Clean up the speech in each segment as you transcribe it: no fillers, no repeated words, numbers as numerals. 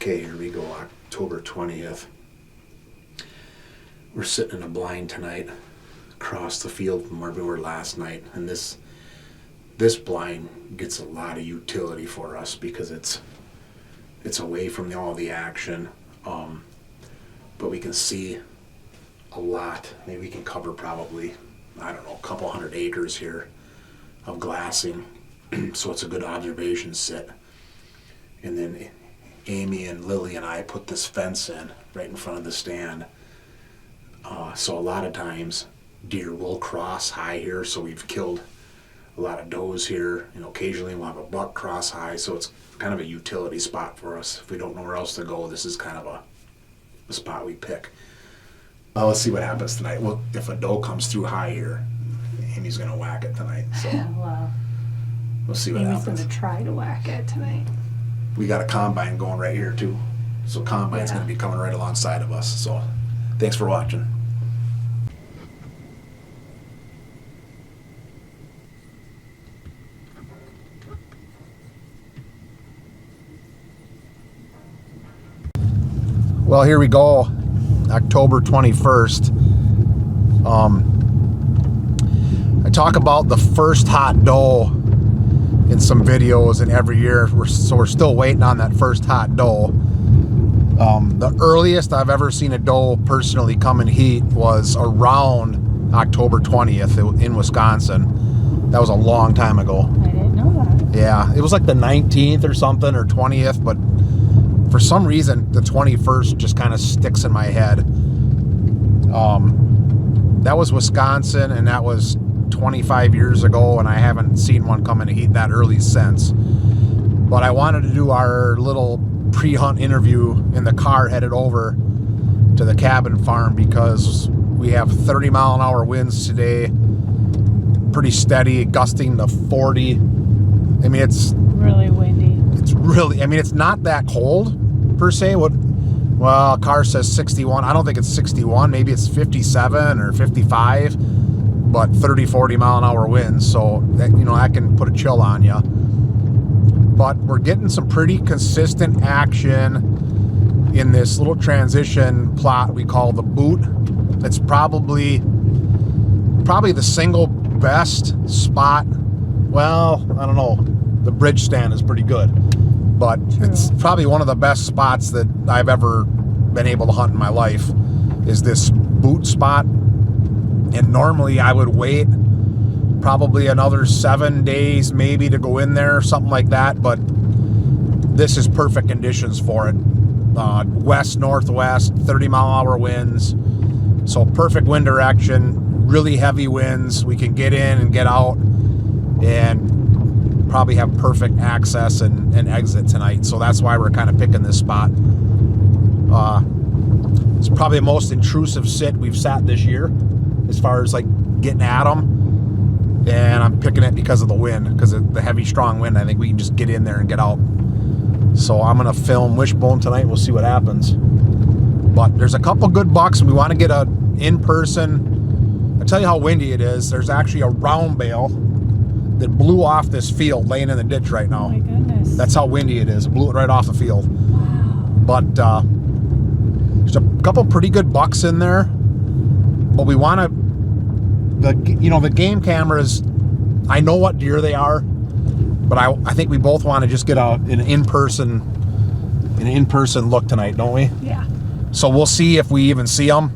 Okay, here we go, October 20th. We're sitting in a blind tonight across the field from where we were last night, and this blind gets a lot of utility for us because it's away from all the action, but we can see a lot. Maybe we can cover probably, I don't know, a couple hundred acres here of glassing, so it's a good observation sit. And then Amy and Lily and I put this fence in right in front of the stand. So a lot of times deer will cross high here, so we've killed a lot of does here, and occasionally we'll have a buck cross high, so it's kind of a utility spot for us. If we don't know where else to go, this is kind of a spot we pick. Let's see what happens tonight. Well, if a doe comes through high here, Amy's going to whack it tonight. So wow. We'll see what Amy's happens. Amy's going to try to whack it tonight. We got a combine going right here too. So combine's going to be coming right alongside of us. So thanks for watching. Well, here we go, October 21st. I talk about the first hot doe in some videos, and every year, so we're still waiting on that first hot doe. The earliest I've ever seen a doe personally come in heat was around October 20th in Wisconsin. That was a long time ago. I didn't know that. Yeah, it was like the 19th or something, or 20th, but for some reason, the 21st just kind of sticks in my head. That was Wisconsin, and that was 25 years ago, and I haven't seen one come in heat that early since. But I wanted to do our little pre-hunt interview in the car headed over to the cabin farm because we have 30-mile-an-hour winds today, pretty steady, gusting to 40. I mean, it's really windy. It's really, I mean, it's not that cold per se. Well, car says 61. I don't think it's 61. Maybe it's 57 or 55, but 30, 40 mile an hour winds. So that, that can put a chill on you. But we're getting some pretty consistent action in this little transition plot we call the boot. It's probably the single best spot. Well, I don't know. The bridge stand is pretty good, but it's probably one of the best spots that I've ever been able to hunt in my life is this boot spot. And normally I would wait probably another 7 days maybe to go in there, something like that, but this is perfect conditions for it. West, northwest, 30-mile-an-hour winds, so perfect wind direction, really heavy winds. We can get in and get out and probably have perfect access and exit tonight. So that's why we're kind of picking this spot. It's probably the most intrusive sit we've sat this year as far as like getting at them. And I'm picking it because of the wind, because of the heavy, strong wind. I think we can just get in there and get out. So I'm going to film Wishbone tonight. We'll see what happens. But there's a couple good bucks. We want to get a in-person. I'll tell you how windy it is. There's actually a round bale that blew off this field laying in the ditch right now. Oh my goodness. That's how windy it is. It blew it right off the field. Wow. But there's a couple pretty good bucks in there. But we want to, the game cameras, I know what deer they are, but I think we both want to just get an in-person look tonight, don't we? Yeah. So we'll see if we even see them.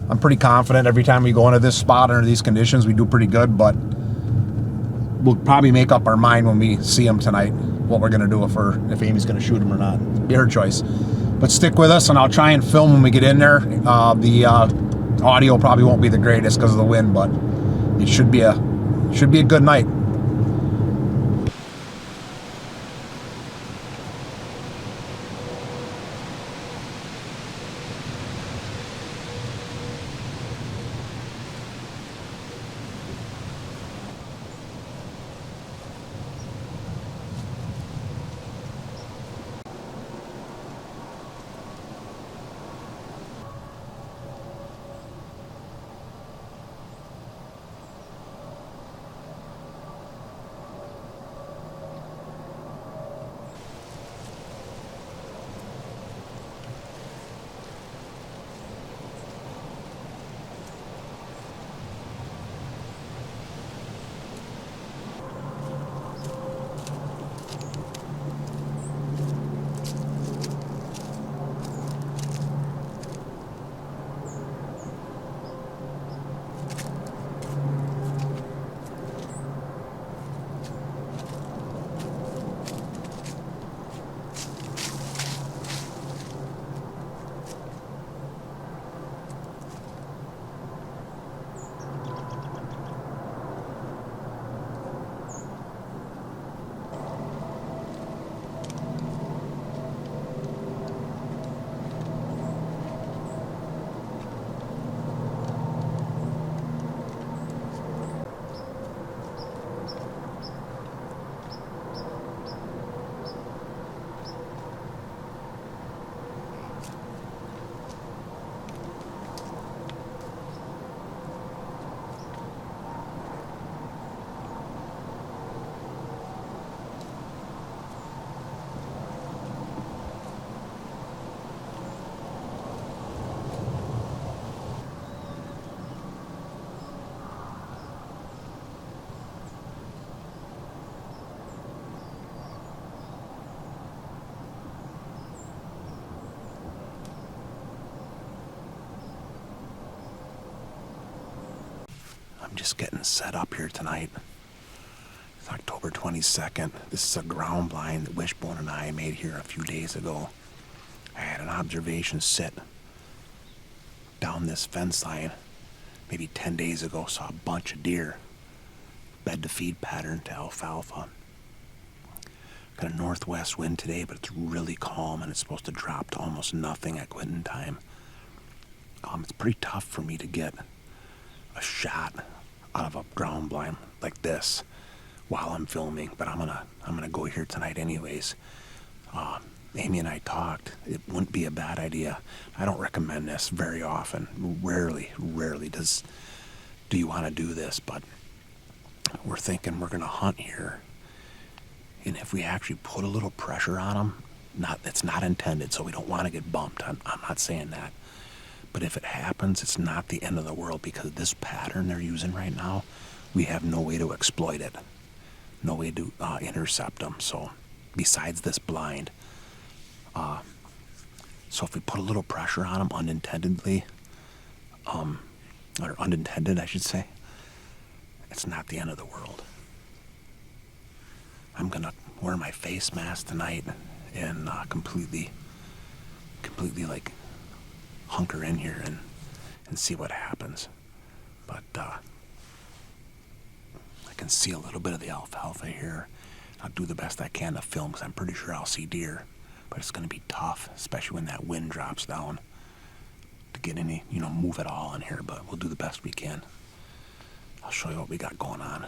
I'm pretty confident every time we go into this spot under these conditions, we do pretty good, but we'll probably make up our mind when we see them tonight what we're going to do if Amy's going to shoot them or not. Be her choice. But stick with us, and I'll try and film when we get in there. The audio probably won't be the greatest because of the wind, but it should be a good night. I'm just getting set up here tonight. It's October 22nd. This is a ground blind that Wishbone and I made here a few days ago. I had an observation sit down this fence line maybe 10 days ago. Saw a bunch of deer. Bed to feed pattern to alfalfa. Got a northwest wind today, but it's really calm and it's supposed to drop to almost nothing at quitting time. It's pretty tough for me to get a shot out of a ground blind like this while I'm filming, but I'm gonna go here tonight anyways. Amy and I talked. It wouldn't be a bad idea. I don't recommend this very often. Rarely do you want to do this, but we're thinking we're gonna hunt here, and if we actually put a little pressure on them, it's not intended, so we don't want to get bumped. I'm not saying that. But if it happens, it's not the end of the world, because this pattern they're using right now, we have no way to exploit it. No way to intercept them. So, besides this blind. So if we put a little pressure on them unintendedly, or unintended, I should say, it's not the end of the world. I'm going to wear my face mask tonight and completely like hunker in here and see what happens. But I can see a little bit of the alfalfa here. I'll do the best I can to film, because I'm pretty sure I'll see deer. But it's going to be tough, especially when that wind drops down, to get any, move at all in here. But we'll do the best we can. I'll show you what we got going on.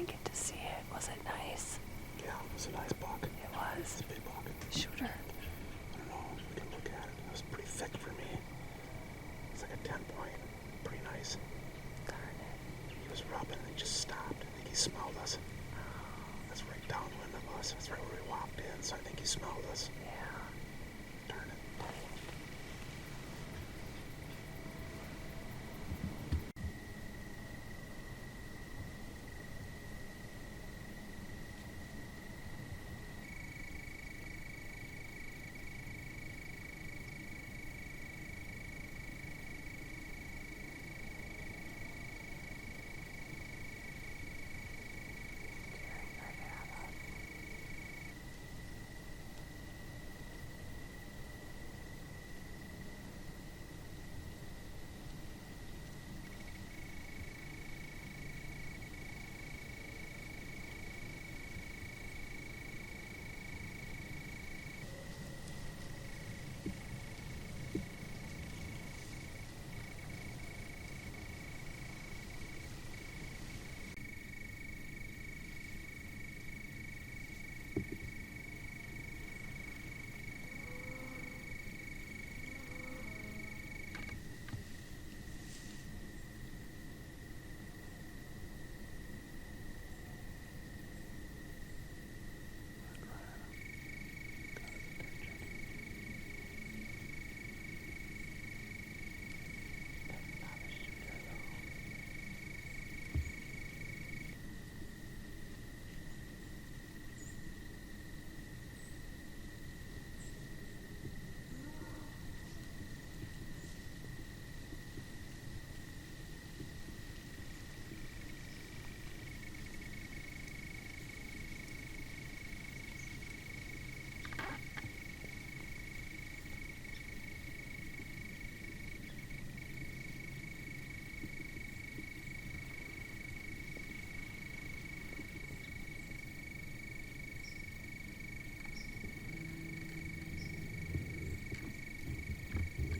didn't get to see it. Was it nice? Yeah, it was a nice buck. It was. It's a big buck. Shooter. I don't know. We can look at it. It was pretty thick for me. It's like a 10 point. Pretty nice. Darn it. He was rubbing and he just stopped. I think he smelled us. That's right downwind of us. That's right where we walked in. So I think he smelled us. Yeah.